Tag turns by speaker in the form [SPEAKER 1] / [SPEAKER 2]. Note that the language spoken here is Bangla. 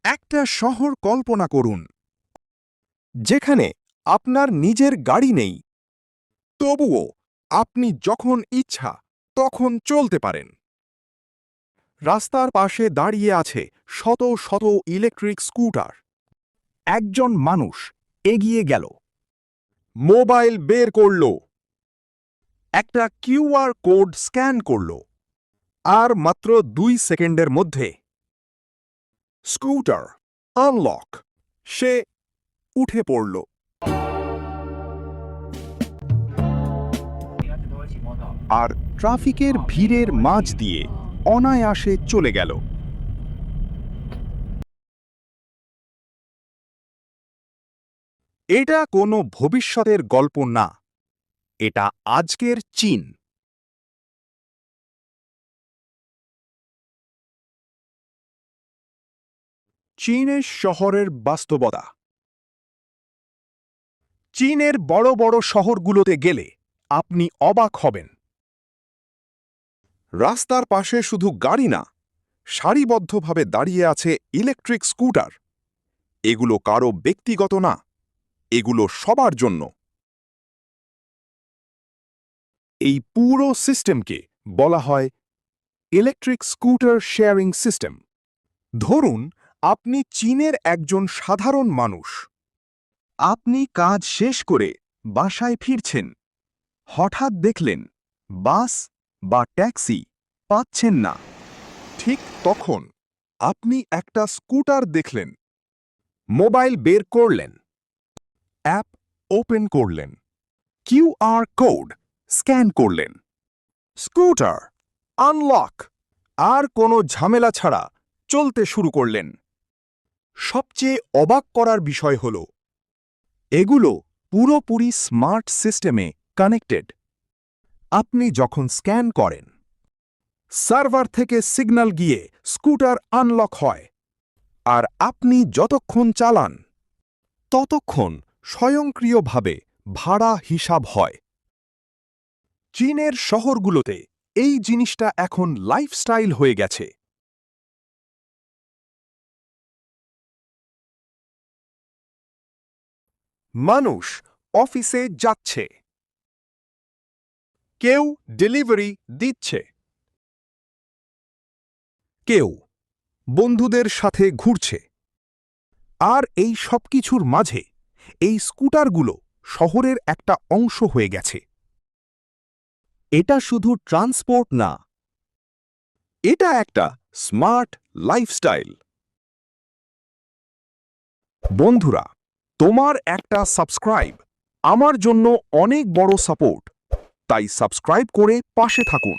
[SPEAKER 1] একটা শহর কল্পনা করুন যেখানে আপনার নিজের গাড়ি নেই, তবুও আপনি যখন ইচ্ছা তখন চলতে পারেন। রাস্তার পাশে দাঁড়িয়ে আছে শত শত ইলেকট্রিক স্কুটার। একজন মানুষ এগিয়ে গেল, মোবাইল বের করল, একটা কিউআর কোড স্ক্যান করল, আর মাত্র 2 সেকেন্ডের মধ্যে স্কুটার আনলক, সে উঠে পড়ল। আর ট্রাফিকের ভিড়ের মাঝ দিয়ে অনায়াসে চলে গেল। এটা কোনো ভবিষ্যতের গল্প না, এটা আজকের চীন। চীনের শহরের বাস্তবতা। চীনের বড় বড় শহরগুলোতে গেলে আপনি অবাক হবেন। রাস্তার পাশে শুধু গাড়ি না, সারিবদ্ধভাবে দাঁড়িয়ে আছে ইলেকট্রিক স্কুটার। এগুলো কারো ব্যক্তিগত না, এগুলো সবার জন্য। এই পুরো সিস্টেমকে বলা হয় ইলেকট্রিক স্কুটার শেয়ারিং সিস্টেম। ধরুন আপনি চীনের একজন সাধারণ মানুষ। আপনি কাজ শেষ করে বাসায় ফিরছেন, হঠাৎ দেখলেন বাস বা ট্যাক্সি পাচ্ছেন না। ঠিক তখন আপনি একটা স্কুটার দেখলেন, মোবাইল বের করলেন, অ্যাপ ওপেন করলেন, কিউআর কোড স্ক্যান করলেন, স্কুটার আনলক, আর কোনো ঝামেলা ছাড়া চলতে শুরু করলেন। সবচেয়ে অবাক করার বিষয় হল এগুলো পুরোপুরি স্মার্ট সিস্টেমে কানেক্টেড। আপনি যখন স্ক্যান করেন, সার্ভার থেকে সিগন্যাল গিয়ে স্কুটার আনলক হয়, আর আপনি যতক্ষণ চালান ততক্ষণ স্বয়ংক্রিয়ভাবে ভাড়া হিসাব হয়। চীনের শহরগুলোতে এই জিনিসটা এখন লাইফস্টাইল হয়ে গেছে। মানুষ অফিসে যাচ্ছে, কেউ ডেলিভারি দিচ্ছে, কেউ বন্ধুদের সাথে ঘুরছে। আর এই সবকিছুর মাঝে এই স্কুটারগুলো শহরের একটা অংশ হয়ে গেছে। এটা শুধু ট্রান্সপোর্ট না, এটা একটা স্মার্ট লাইফস্টাইল। বন্ধুরা, তোমার একটা সাবস্ক্রাইব আমার জন্য অনেক বড় সাপোর্ট, তাই সাবস্ক্রাইব করে পাশে থাকুন।